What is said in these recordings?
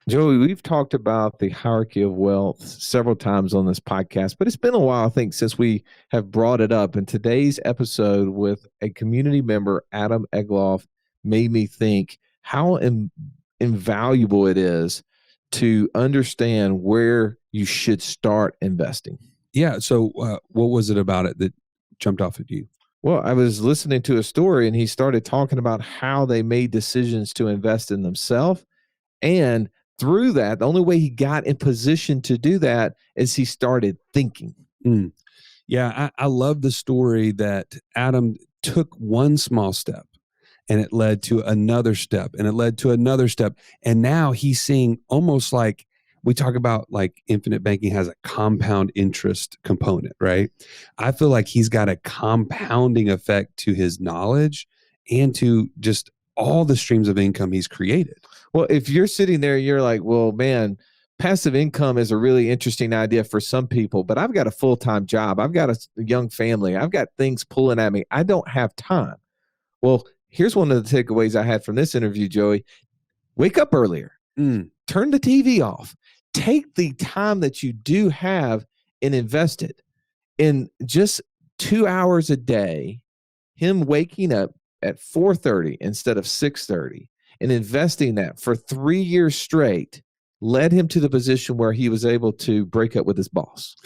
Joey, we've talked about the hierarchy of wealth several times on this podcast, but it's been a while, I think, since we have brought it up. And today's episode with a community member, Adam Egloff, made me think how invaluable it is to understand where you should start investing. Yeah. So, what was it about it that jumped off at you? Well, I was listening to a story and he started talking about how they made decisions to invest in themselves. And through that, the only way he got in position to do that is he started thinking. Mm. Yeah, I love the story that Adam took one small step and it led to another step and it led to another step. And now he's seeing almost like we talk about like infinite banking has a compound interest component, right? I feel like he's got a compounding effect to his knowledge and to just all the streams of income he's created. Well, if you're sitting there, you're like, well, man, passive income is a really interesting idea for some people, but I've got a full-time job. I've got a young family. I've got things pulling at me. I don't have time. Well, here's one of the takeaways I had from this interview, Joey. Wake up earlier. Turn the TV off. Take the time that you do have and invest it in just 2 hours a day. Him waking up at 4:30 instead of 6:30 and investing that for 3 years straight led him to the position where he was able to break up with his boss.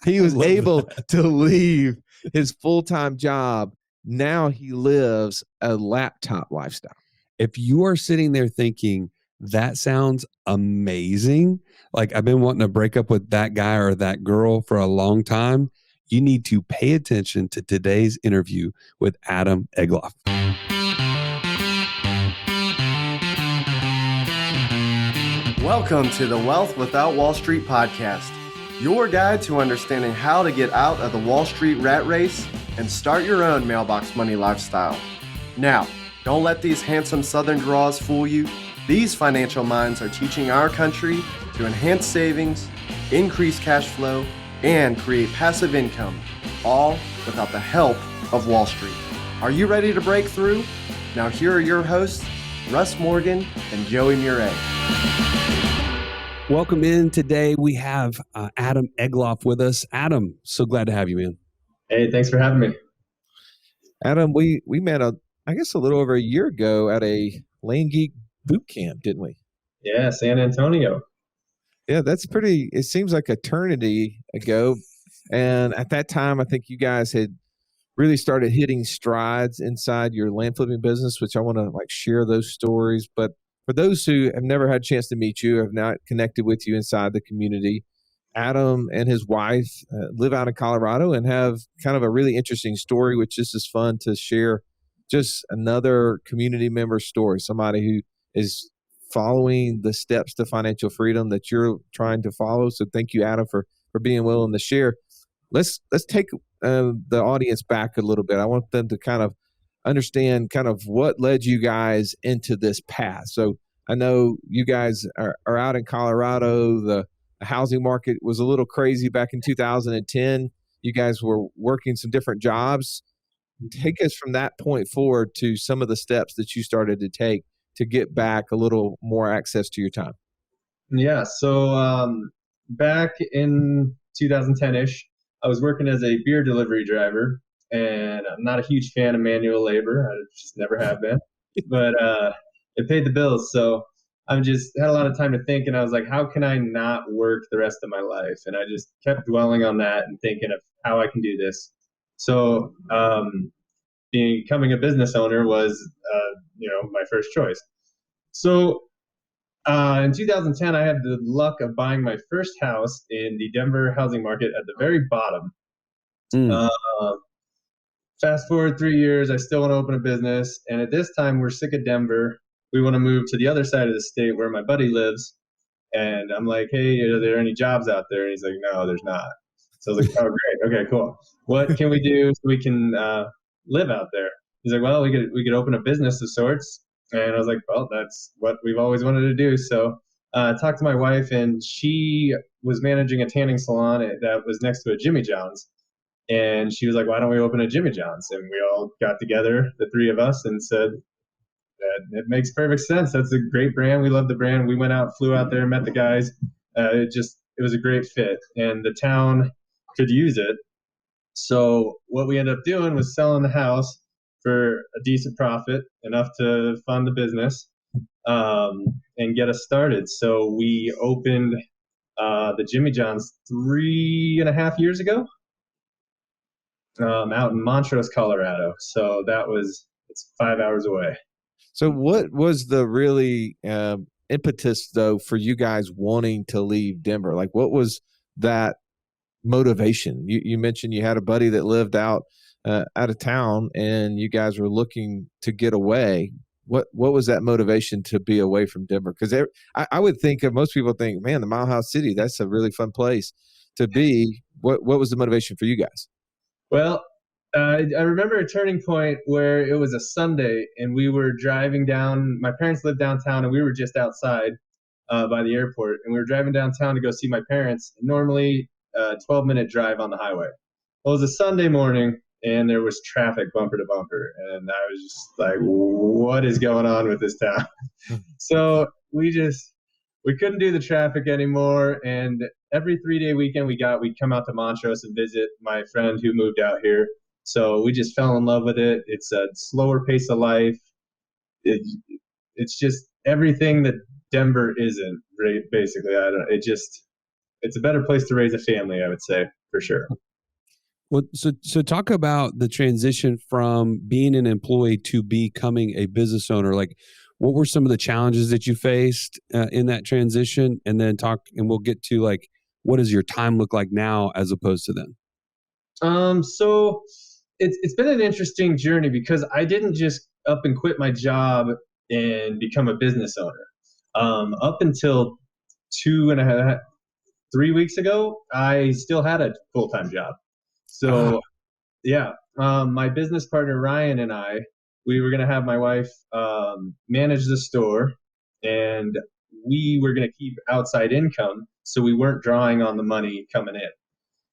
He was able to leave his full-time job. Now he lives a laptop lifestyle. If you are sitting there thinking, that sounds amazing, like I've been wanting to break up with that guy or that girl for a long time, you need to pay attention to today's interview with Adam Egloff. Welcome to the Wealth Without Wall Street podcast, your guide to understanding how to get out of the Wall Street rat race and start your own mailbox money lifestyle. Now, don't let these handsome Southern draws fool you. These financial minds are teaching our country to enhance savings, increase cash flow, and create passive income, all without the help of Wall Street. Are you ready to break through? Now here are your hosts, Russ Morgan and Joey Murray. Welcome in. Today we have Adam Egloff with us. Adam, so glad to have you, man. Hey, thanks for having me. Adam, we met, I guess, a little over a year ago at a Lane Geek boot camp, didn't we? Yeah, San Antonio. Yeah, that's pretty, it seems like eternity ago. And at that time, I think you guys had really started hitting strides inside your land flipping business, which I want to like share those stories. But for those who have never had a chance to meet you, have not connected with you inside the community, Adam and his wife live out in Colorado and have kind of a really interesting story, which just is fun to share. Just another community member story, somebody who is following the steps to financial freedom that you're trying to follow. So thank you, Adam, for being willing to share. Let's take the audience back a little bit. I want them to kind of understand kind of what led you guys into this path. So I know you guys are out in Colorado. The housing market was a little crazy back in 2010. You guys were working some different jobs. Take us from that point forward to some of the steps that you started to take to get back a little more access to your time. Yeah, so back in 2010-ish, I was working as a beer delivery driver, and I'm not a huge fan of manual labor. I just never have been, but it paid the bills. So I just had a lot of time to think, and I was like, how can I not work the rest of my life? And I just kept dwelling on that and thinking of how I can do this. So becoming a business owner was, my first choice. So in 2010, I had the luck of buying my first house in the Denver housing market at the very bottom. Fast forward 3 years, I still want to open a business. And at this time, we're sick of Denver. We want to move to the other side of the state where my buddy lives. And I'm like, hey, are there any jobs out there? And he's like, no, there's not. So I was like, oh, great. Okay, cool. What can we do so we can live out there? He's like, well, we could open a business of sorts. And I was like, well, that's what we've always wanted to do. So I talked to my wife, and she was managing a tanning salon that was next to a Jimmy John's. And she was like, why don't we open a Jimmy John's? And we all got together, the three of us, and said, It makes perfect sense. That's a great brand. We love the brand. We went out, flew out there, met the guys. It was a great fit, and the town could use it. So what we ended up doing was selling the house for a decent profit, enough to fund the business, and get us started. So we opened the Jimmy John's 3.5 years ago, out in Montrose, Colorado. So it's 5 hours away. So what was the really impetus though for you guys wanting to leave Denver? Like what was that motivation? You mentioned you had a buddy that lived out of town and you guys were looking to get away. What was that motivation to be away from Denver? Because I would think of most people think, man, the Mile High City, that's a really fun place to be. What was the motivation for you guys? Well, I remember a turning point where it was a Sunday and we were driving down. My parents lived downtown and we were just outside by the airport. And we were driving downtown to go see my parents. Normally, 12-minute drive on the highway. Well, it was a Sunday morning and there was traffic bumper to bumper. And I was just like, what is going on with this town? So we couldn't do the traffic anymore. And every 3-day weekend we'd come out to Montrose and visit my friend who moved out here. So we just fell in love with it. It's a slower pace of life. It's just everything that Denver isn't, right? Basically. It's a better place to raise a family, I would say, for sure. Well, so talk about the transition from being an employee to becoming a business owner. Like, what were some of the challenges that you faced in that transition? And then we'll get to like, what does your time look like now as opposed to then? So it's been an interesting journey because I didn't just up and quit my job and become a business owner. Up until 3 weeks ago, I still had a full-time job. So, yeah, my business partner, Ryan, and we were going to have my wife manage the store, and we were going to keep outside income so we weren't drawing on the money coming in.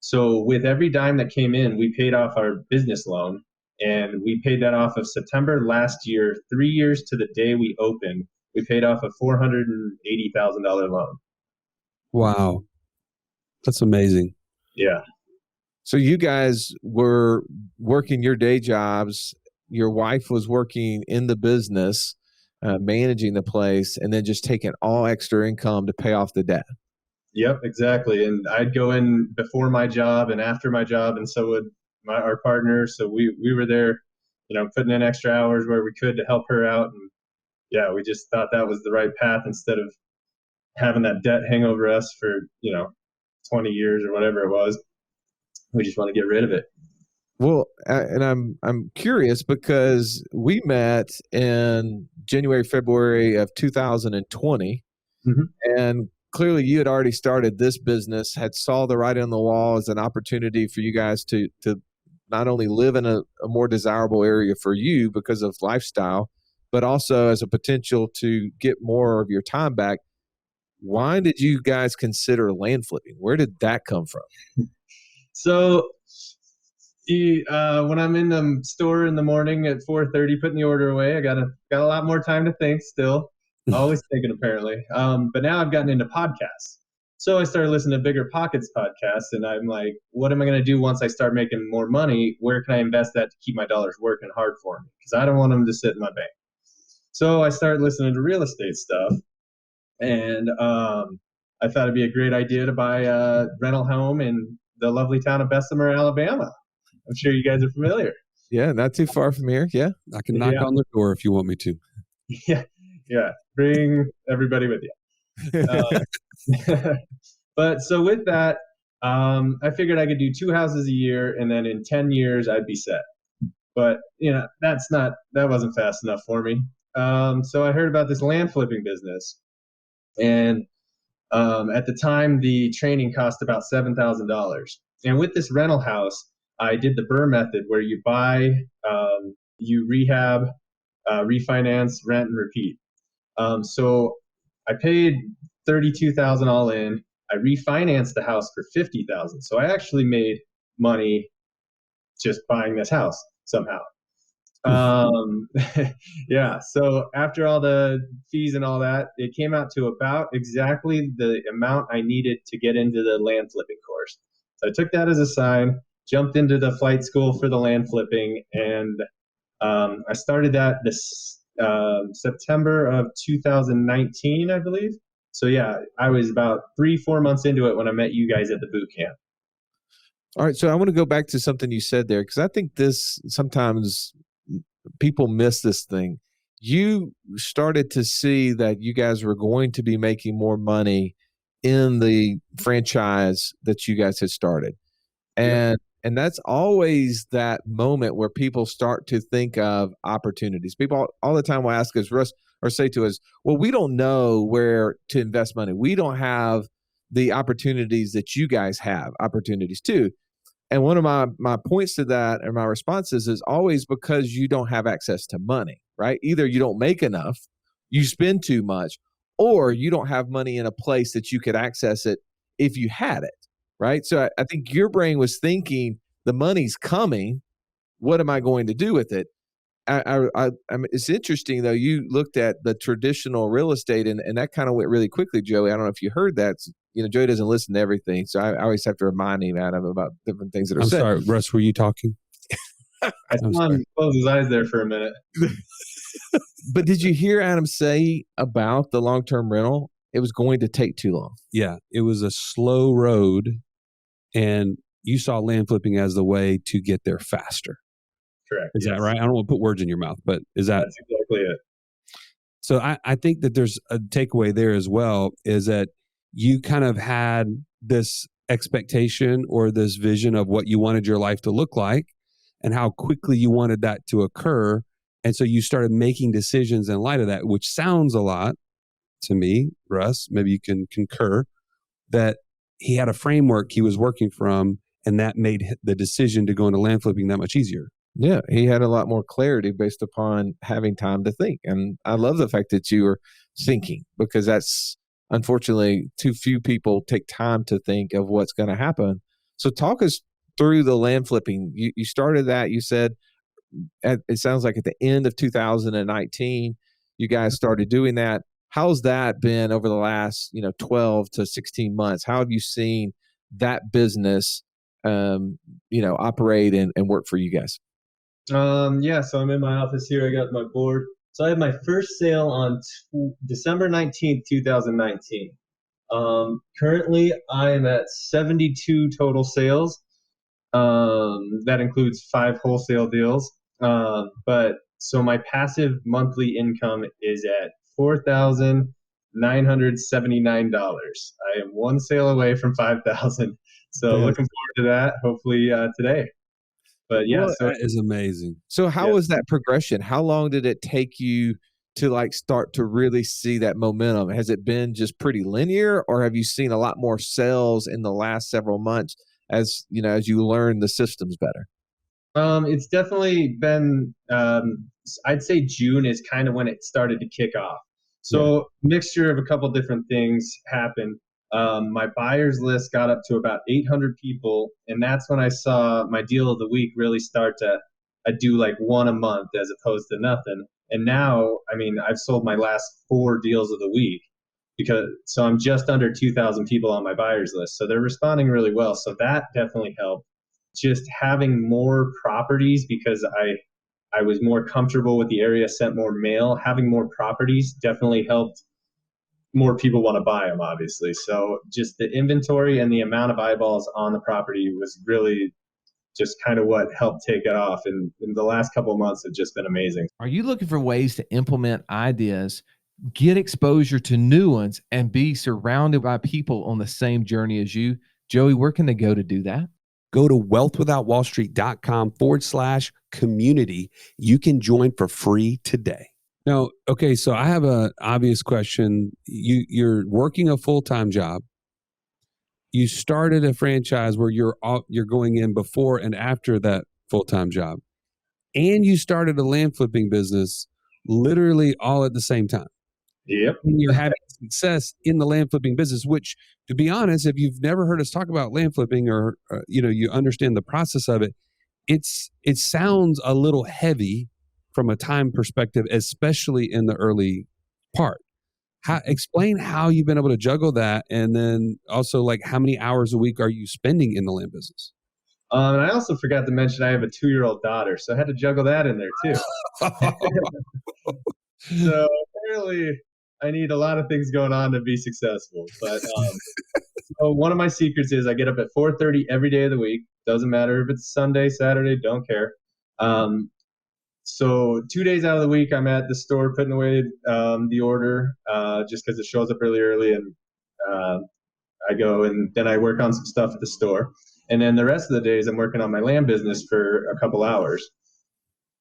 So with every dime that came in, we paid off our business loan, and we paid that off of September last year, 3 years to the day we opened. We paid off a $480,000 loan. Wow. That's amazing. Yeah. So you guys were working your day jobs. Your wife was working in the business, managing the place, and then just taking all extra income to pay off the debt. Yep, exactly. And I'd go in before my job and after my job, and so would our partner. So we were there, putting in extra hours where we could to help her out. And yeah, we just thought that was the right path instead of having that debt hang over us for 20 years or whatever it was. We just want to get rid of it. Well, and I'm curious because we met in January, February of 2020, and clearly you had already started this business, had saw the writing on the wall as an opportunity for you guys to not only live in a more desirable area for you because of lifestyle, but also as a potential to get more of your time back. Why did you guys consider land flipping? Where did that come from? So when I'm in the store in the morning at 4:30 putting the order away, I got a lot more time to think still. Always thinking, apparently. But now I've gotten into podcasts. So I started listening to Bigger Pockets podcasts, and I'm like, what am I going to do once I start making more money? Where can I invest that to keep my dollars working hard for me? Because I don't want them to sit in my bank. So I started listening to real estate stuff, and I thought it'd be a great idea to buy a rental home in the lovely town of Bessemer, Alabama. I'm sure you guys are familiar. Yeah, not too far from here. Yeah. I can knock on the door if you want me to. Yeah. Bring everybody with you. But so with that, I figured I could do 2 houses a year, and then in 10 years I'd be set. But that wasn't fast enough for me. So I heard about this land flipping business, and at the time the training cost about $7,000. And with this rental house, I did the BRRRR method, where you buy, you rehab, refinance, rent, and repeat. So I paid $32,000 all in. I refinanced the house for $50,000. So I actually made money just buying this house somehow. Um, yeah. So after all the fees and all that, it came out to about exactly the amount I needed to get into the land flipping course. So I took that as a sign, jumped into the flight school for the land flipping, and I started that this September of 2019, I believe. So yeah, I was about 3-4 months into it when I met you guys at the boot camp. All right. So I want to go back to something you said there, because I think this sometimes people miss this thing. You started to see that you guys were going to be making more money in the franchise that you guys had started. And that's always that moment where people start to think of opportunities. People all the time will ask us, Russ, or say to us, well, we don't know where to invest money. We don't have the opportunities that you guys have opportunities too. And one of my points to that, or my responses, is always because you don't have access to money, right? Either you don't make enough, you spend too much, or you don't have money in a place that you could access it if you had it, right? So I think your brain was thinking, the money's coming. What am I going to do with it? I mean, it's interesting though. You looked at the traditional real estate, and that kind of went really quickly, Joey. I don't know if you heard that. Joey doesn't listen to everything, so I always have to remind him, Adam, about different things that are said. I'm sorry, Russ. Were you talking? I saw him close his eyes there for a minute. But did you hear Adam say about the long-term rental? It was going to take too long. Yeah, it was a slow road, and you saw land flipping as the way to get there faster. Correct. Is that right? I don't want to put words in your mouth, but that's exactly it? So I think that there's a takeaway there as well, is that you kind of had this expectation or this vision of what you wanted your life to look like and how quickly you wanted that to occur. And so you started making decisions in light of that, which sounds a lot to me, Russ, maybe you can concur, that he had a framework he was working from, and that made the decision to go into land flipping that much easier. Yeah, he had a lot more clarity based upon having time to think. And I love the fact that you were thinking, because that's unfortunately too few people take time to think of what's going to happen. So talk us through the land flipping. You started that, you said, it sounds like at the end of 2019, you guys started doing that. How's that been over the last 12 to 16 months? How have you seen that business operate and work for you guys? Yeah, so I'm in my office here. I got my board. So I had my first sale on December 19th, 2019. Currently, I'm at 72 total sales. That includes 5 wholesale deals. But so my passive monthly income is at $4,979. I am one sale away from 5,000. So looking forward to that. Hopefully today. But yeah, so that is amazing. So how was that progression? How long did it take you to start to really see that momentum? Has it been just pretty linear, or have you seen a lot more sales in the last several months as you learn the systems better? It's definitely been, I'd say June is kind of when it started to kick off. So mixture of a couple different things happened. My buyers list got up to about 800 people, and that's when I saw my deal of the week really start to do like one a month as opposed to nothing. And now, I mean, I've sold my last 4 deals of the week so I'm just under 2,000 people on my buyers list. So they're responding really well. So that definitely helped. Just having more properties, because I was more comfortable with the area, sent more mail. Having more properties definitely helped more people want to buy them, obviously. So just the inventory and the amount of eyeballs on the property was really just kind of what helped take it off. And in the last couple of months have just been amazing. Are you looking for ways to implement ideas, get exposure to new ones, and be surrounded by people on the same journey as you? Joey, where can they go to do that? Go to wealthwithoutwallstreet.com/community. You can join for free today. Now, okay, so I have an obvious question. You're working a full-time job. You started a franchise where you're going in before and after that full-time job. And you started a land flipping business literally all at the same time. Yep. And you're having success in the land flipping business, which, to be honest, if you've never heard us talk about land flipping or you understand the process of it, it sounds a little heavy from a time perspective, especially in the early part. Explain how you've been able to juggle that, and then also like how many hours a week are you spending in the land business? And I also forgot to mention I have a 2-year-old daughter, so I had to juggle that in there too. So apparently I need a lot of things going on to be successful. But so one of my secrets is I get up at 4:30 every day of the week. Doesn't matter if it's Sunday, Saturday, don't care. So 2 days out of the week, I'm at the store putting away the order just because it shows up really early, and I go and then I work on some stuff at the store. And then the rest of the days, I'm working on my land business for a couple hours.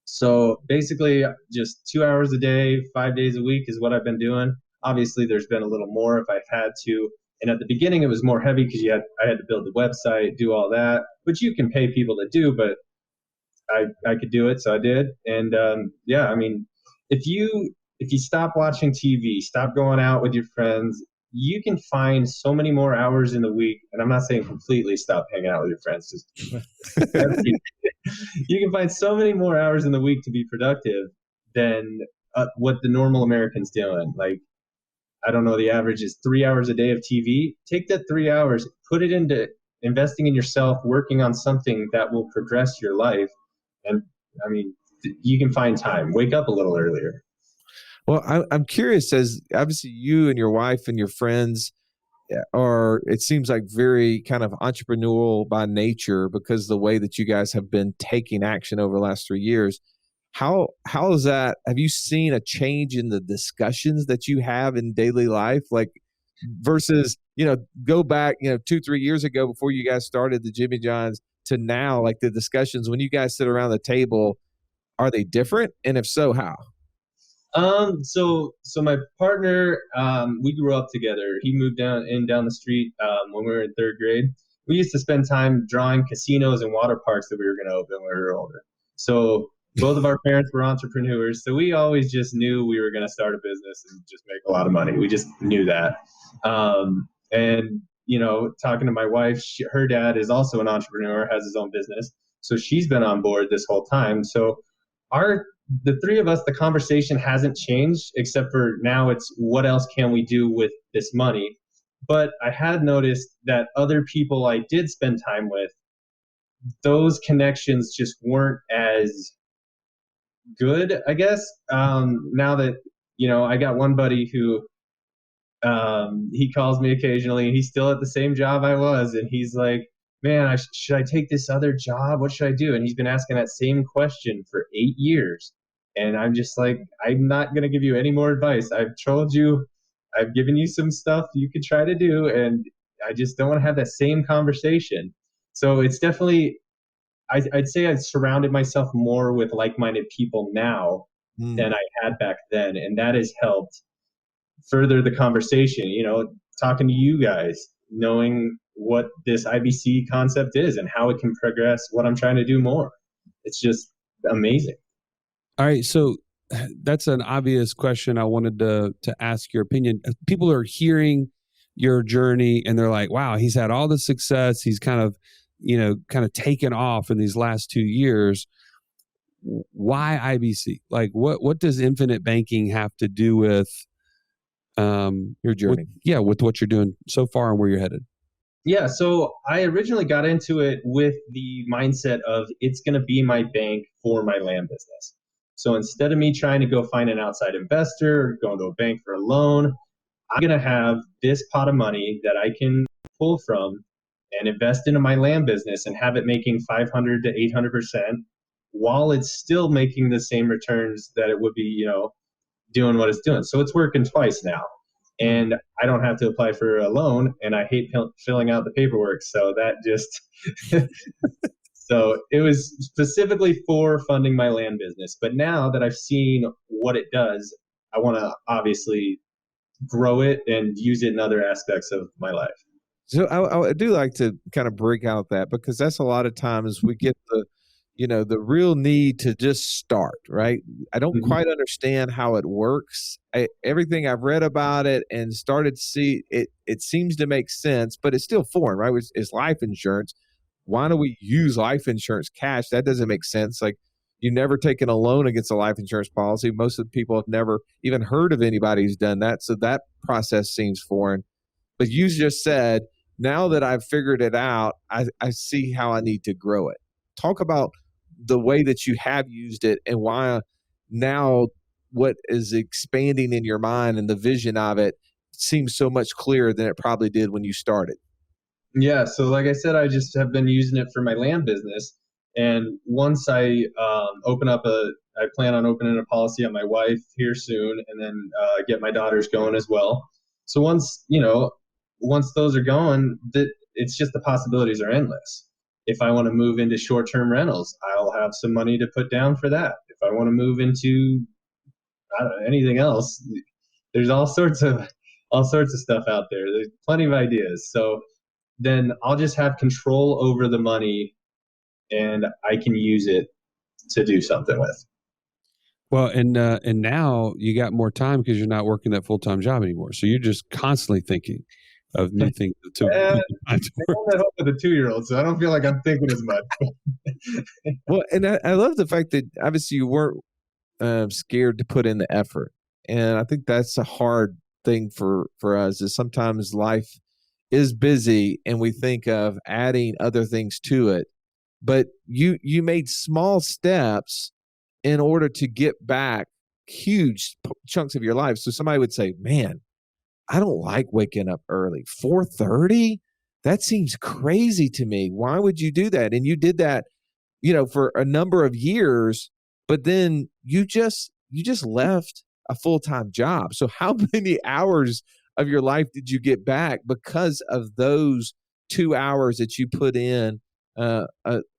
So basically, just 2 hours a day, 5 days a week is what I've been doing. Obviously, there's been a little more if I've had to. And at the beginning, it was more heavy because I had to build the website, do all that, which you can pay people to do, but I could do it, so I did. And yeah, I mean, if you stop watching TV, stop going out with your friends, you can find so many more hours in the week. And I'm not saying completely stop hanging out with your friends. Just you can find so many more hours in the week to be productive than what the normal American's doing. Like, I don't know, the average is 3 hours a day of TV. Take that 3 hours, put it into investing in yourself, working on something that will progress your life. And I mean, you can find time. Wake up a little earlier. Well, I'm curious, as obviously you and your wife and your friends are, it seems like very kind of entrepreneurial by nature because of the way that you guys have been taking action over the last 3 years. How is that? Have you seen a change in the discussions that you have in daily life? Like versus, go back, 2-3 years ago before you guys started the Jimmy John's to now, like the discussions when you guys sit around the table, are they different? And if so, how? So my partner, we grew up together. He moved down the street when we were in 3rd grade. We used to spend time drawing casinos and water parks that we were going to open when we were older. So both of our parents were entrepreneurs. So we always just knew we were going to start a business and just make a lot of money. We just knew that. And, talking to my wife, her dad is also an entrepreneur, has his own business. So she's been on board this whole time. So the three of us, the conversation hasn't changed, except for now it's what else can we do with this money? But I had noticed that other people I did spend time with, those connections just weren't as good, I guess. Now that, I got one buddy who, he calls me occasionally. He's still at the same job I was. And he's like, man, should I take this other job? What should I do? And he's been asking that same question for 8 years. And I'm just like, I'm not going to give you any more advice. I've told you, I've given you some stuff you could try to do. And I just don't want to have that same conversation. So it's definitely, I'd say I've surrounded myself more with like-minded people now than I had back then. And that has helped further the conversation, talking to you guys, knowing what this IBC concept is and how it can progress what I'm trying to do more. It's just amazing. All right. So that's an obvious question. I wanted to ask your opinion. People are hearing your journey and they're like, wow, he's had all the success. He's kind of taken off in these last 2 years. Why IBC? Like what does infinite banking have to do with your journey? With what you're doing so far and where you're headed? Yeah, so I originally got into it with the mindset of it's going to be my bank for my land business. So instead of me trying to go find an outside investor or going to a bank for a loan, I'm going to have this pot of money that I can pull from and invest into my land business and have it making 500 to 800% while it's still making the same returns that it would be, doing what it's doing. So it's working twice now. And I don't have to apply for a loan, and I hate filling out the paperwork. So that just, so it was specifically for funding my land business. But now that I've seen what it does, I want to obviously grow it and use it in other aspects of my life. So I do like to kind of break out that, because that's a lot of times we get the real need to just start, right? I don't quite understand how it works. Everything I've read about it and started to see it seems to make sense, but it's still foreign, right? It's life insurance. Why do we use life insurance cash? That doesn't make sense. Like You've never taken a loan against a life insurance policy. Most of the people have never even heard of anybody who's done that. So that process seems foreign. But you just said, now that I've figured it out, I see how I need to grow it. Talk about the way that you have used it and why now what is expanding in your mind and the vision of it seems so much clearer than it probably did when you started. Yeah, so like I said, I just have been using it for my land business. And once I I plan on opening a policy on my wife here soon, and then get my daughters going as well. So once those are going, it's just the possibilities are endless. If I want to move into short-term rentals, I'll have some money to put down for that. If I want to move into, I don't know, anything else, there's all sorts of stuff out there. There's plenty of ideas. So then I'll just have control over the money, and I can use it to do something with. Well, and now you got more time because you're not working that full-time job anymore. So you're just constantly thinking of new things to I'm at home with a 2-year-old, so I don't feel like I'm thinking as much. Well, and I love the fact that obviously you weren't scared to put in the effort. And I think that's a hard thing for us, is sometimes life is busy and we think of adding other things to it. But you made small steps in order to get back huge chunks of your life. So somebody would say, man, I don't like waking up early. 4:30? That seems crazy to me. Why would you do that? And you did that, for a number of years, but then you just left a full-time job. So how many hours of your life did you get back because of those 2 hours that you put in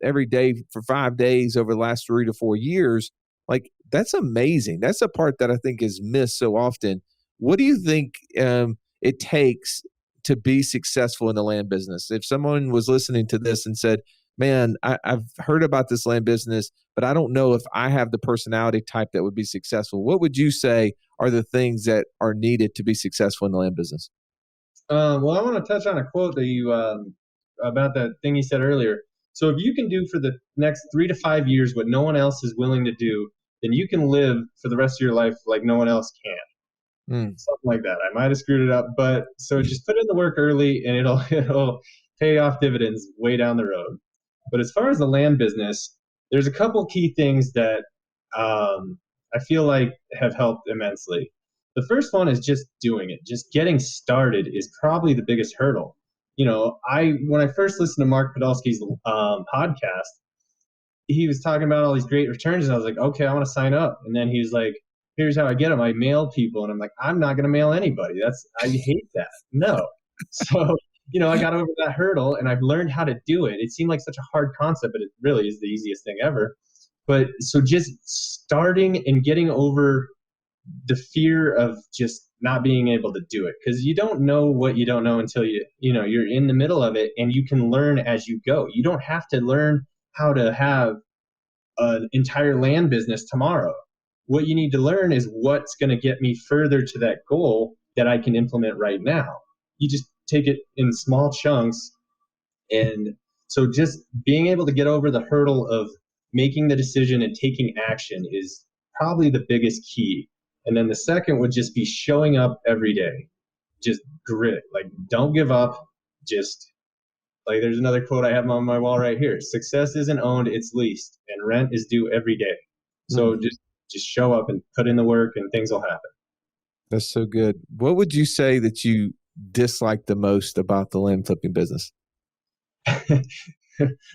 every day for 5 days over the last 3 to 4 years? Like, that's amazing. That's a part that I think is missed so often. What do you think it takes to be successful in the land business? If someone was listening to this and said, man, I've heard about this land business, but I don't know if I have the personality type that would be successful, what would you say are the things that are needed to be successful in the land business? Well, I want to touch on a quote that you about that thing you said earlier. So if you can do for the next 3 to 5 years what no one else is willing to do, then you can live for the rest of your life like no one else can. Something like that. I might have screwed it up, but so just put in the work early, and it'll pay off dividends way down the road. But as far as the land business, there's a couple key things that I feel like have helped immensely. The first one is just doing it. Just getting started is probably the biggest hurdle. When I first listened to Mark Podolsky's podcast, he was talking about all these great returns, and I was like, okay, I want to sign up. And then he was like, here's how I get them. I mail people. And I'm like, I'm not going to mail anybody. I hate that. No. So, I got over that hurdle, and I've learned how to do it. It seemed like such a hard concept, but it really is the easiest thing ever. But so just starting and getting over the fear of just not being able to do it, because you don't know what you don't know until you're in the middle of it, and you can learn as you go. You don't have to learn how to have an entire land business tomorrow. What you need to learn is what's going to get me further to that goal that I can implement right now. You just take it in small chunks. And so just being able to get over the hurdle of making the decision and taking action is probably the biggest key. And then the second would just be showing up every day. Just grit. Like, don't give up. Just like, there's another quote I have on my wall right here. Success isn't owned, it's leased, and rent is due every day. So just show up and put in the work, and things will happen. That's so good. What would you say that you dislike the most about the land flipping business?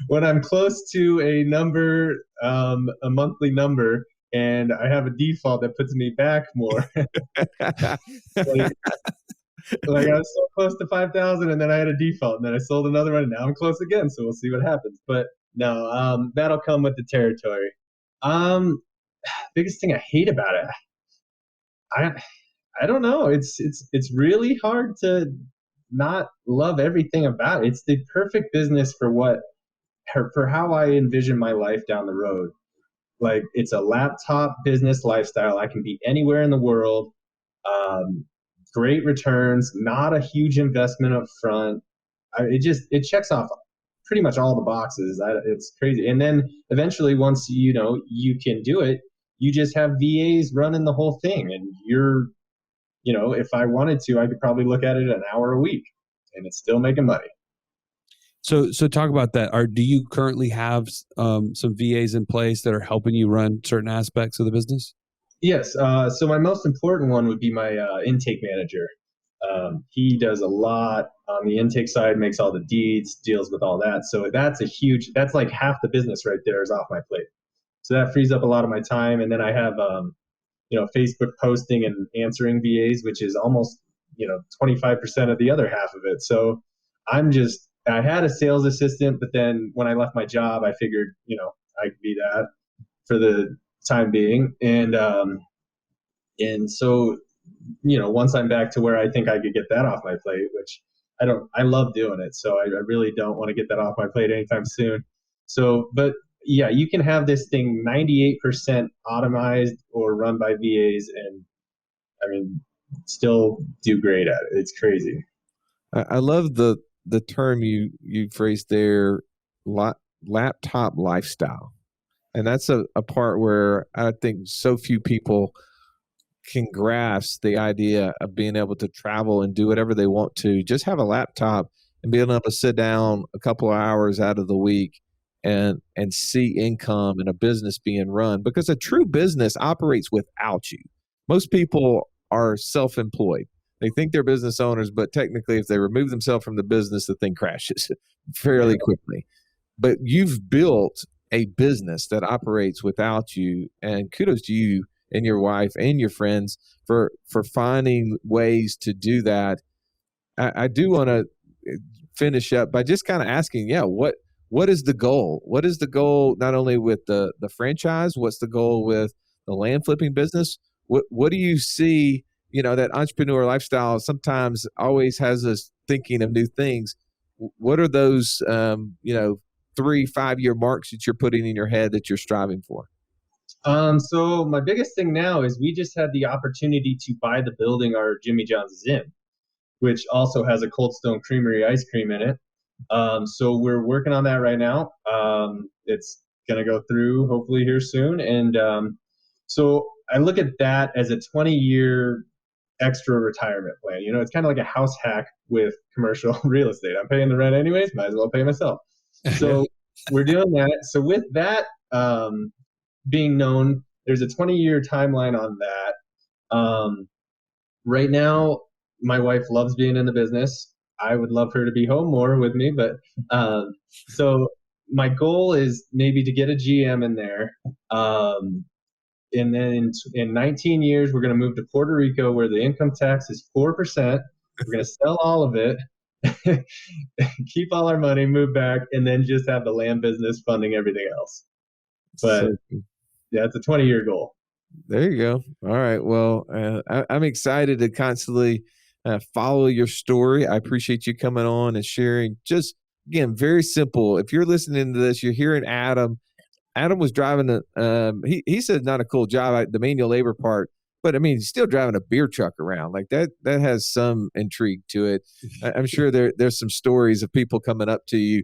When I'm close to a number, a monthly number, and I have a default that puts me back more. Like I was so close to 5,000, and then I had a default, and then I sold another one, and now I'm close again. So we'll see what happens. But no, that'll come with the territory. Biggest thing I hate about it, I don't know. It's really hard to not love everything about it. It's the perfect business for how I envision my life down the road. Like, it's a laptop business lifestyle. I can be anywhere in the world. Great returns, not a huge investment up front. It checks off pretty much all the boxes. It's crazy. And then eventually, once you can do it, you just have VAs running the whole thing, and if I wanted to, I could probably look at it an hour a week, and it's still making money. So talk about that. Do you currently have some VAs in place that are helping you run certain aspects of the business? Yes. So my most important one would be my intake manager. He does a lot on the intake side, makes all the deeds, deals with all that. So that's like half the business right there is off my plate. So that frees up a lot of my time. And then I have, Facebook posting and answering VAs, which is almost, 25% of the other half of it. So I had a sales assistant, but then when I left my job, I figured, I could be that for the time being. And so, once I'm back to where I think I could get that off my plate, which I love doing it. So I really don't want to get that off my plate anytime soon. So, but yeah, you can have this thing 98% automized or run by VAs, and still do great at it. It's crazy. I love the term you phrased there, laptop lifestyle. And that's a part where I think so few people can grasp the idea of being able to travel and do whatever they want to, just have a laptop and being able to sit down a couple of hours out of the week and see income and a business being run, because a true business operates without you. Most people are self-employed. They think they're business owners, but technically if they remove themselves from the business, the thing crashes fairly quickly. But you've built a business that operates without you, and kudos to you and your wife and your friends for finding ways to do that. I do want to finish up by just kind of asking, what is the goal? What is the goal not only with the franchise, what's the goal with the land flipping business? What do you see, that entrepreneur lifestyle sometimes always has us thinking of new things. What are those, 3-5 year marks that you're putting in your head that you're striving for? So my biggest thing now is we just had the opportunity to buy the building our Jimmy John's is in, which also has a Cold Stone Creamery ice cream in it. So we're working on that right now. It's going to go through hopefully here soon. And so I look at that as a 20-year extra retirement plan. It's kind of like a house hack with commercial real estate. I'm paying the rent anyways, might as well pay myself. So we're doing that. So with that being known, there's a 20-year timeline on that. Right now, my wife loves being in the business. I would love her to be home more with me, but so my goal is maybe to get a GM in there. And then in 19 years, we're going to move to Puerto Rico, where the income tax is 4%. We're going to sell all of it, keep all our money, move back, and then just have the land business funding everything else. But yeah, it's a 20-year goal. There you go. All right. Well, I'm excited to constantly follow your story. I appreciate you coming on and sharing. Just, again, very simple. If you're listening to this, you're hearing Adam. Adam was driving he said not a cool job, the manual labor part, but he's still driving a beer truck around. Like that has some intrigue to it. I'm sure there's some stories of people coming up to you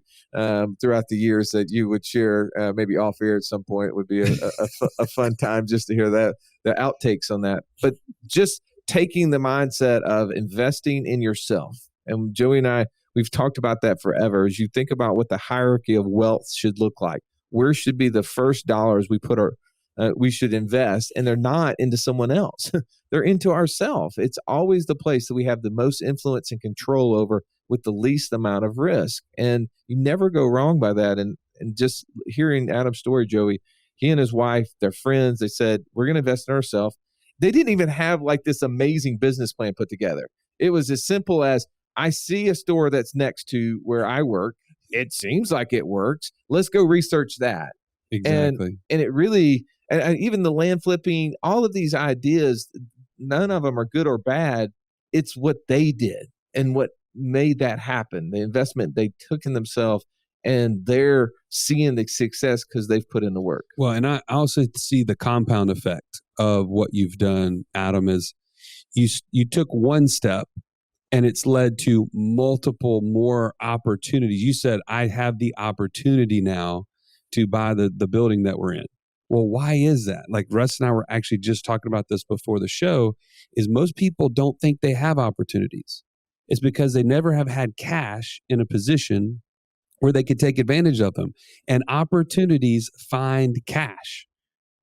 throughout the years that you would share, maybe off air at some point. It would be a fun time just to hear the outtakes on that. But just taking the mindset of investing in yourself. And Joey and I, we've talked about that forever. As you think about what the hierarchy of wealth should look like, where should be the first dollars we should invest, and they're not into someone else. They're into ourselves. It's always the place that we have the most influence and control over with the least amount of risk. And you never go wrong by that. And just hearing Adam's story, Joey, he and his wife, they're friends. They said, we're going to invest in ourselves. They didn't even have like this amazing business plan put together. It was as simple as, I see a store that's next to where I work. It seems like it works. Let's go research that. Exactly. And it really, and even the land flipping, all of these ideas, none of them are good or bad. It's what they did and what made that happen. The investment they took in themselves, and they're seeing the success because they've put in the work. Well, and I also see the compound effect of what you've done, Adam, is you took one step and it's led to multiple more opportunities. You said, I have the opportunity now to buy the building that we're in. Well, why is that? Like Russ and I were actually just talking about this before the show, is most people don't think they have opportunities. It's because they never have had cash in a position where they could take advantage of them. And opportunities find cash,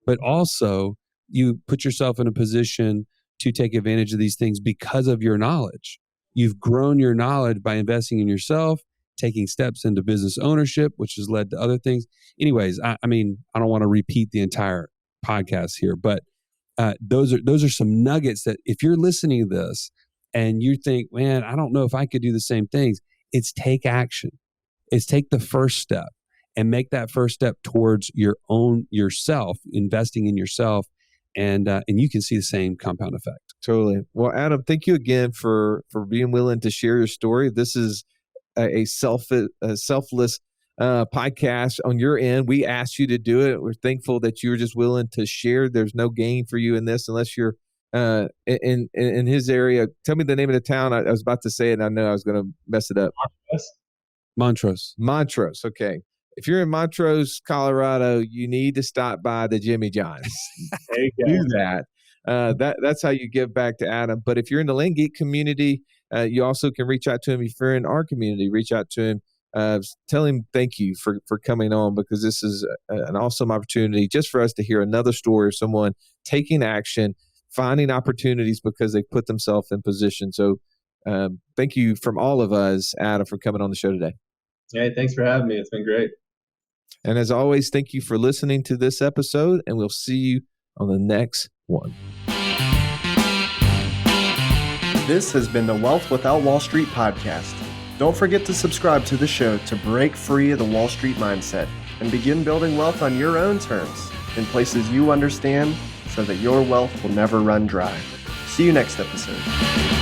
but also you put yourself in a position to take advantage of these things because of your knowledge. You've grown your knowledge by investing in yourself, taking steps into business ownership, which has led to other things. Anyways, I mean, I don't want to repeat the entire podcast here, but those are some nuggets that if you're listening to this and you think, man, I don't know if I could do the same things, it's take action. It's take the first step and make that first step towards yourself, investing in yourself. And you can see the same compound effect. Totally. Well, Adam, thank you again for being willing to share your story. This is a selfless podcast on your end. We asked you to do it. We're thankful that you were just willing to share. There's no gain for you in this unless you're in his area. Tell me the name of the town. I was about to say it, and I know I was going to mess it up. Montrose. Okay. If you're in Montrose, Colorado, you need to stop by the Jimmy John's. There you go. Do that. That's how you give back to Adam. But if you're in the Land Geek community, you also can reach out to him. If you're in our community, reach out to him. Tell him thank you for coming on, because this is an awesome opportunity just for us to hear another story of someone taking action, finding opportunities because they put themselves in position. So thank you from all of us, Adam, for coming on the show today. Hey, thanks for having me. It's been great. And as always, thank you for listening to this episode, and we'll see you on the next one. This has been the Wealth Without Wall Street podcast. Don't forget to subscribe to the show to break free of the Wall Street mindset and begin building wealth on your own terms in places you understand so that your wealth will never run dry. See you next episode.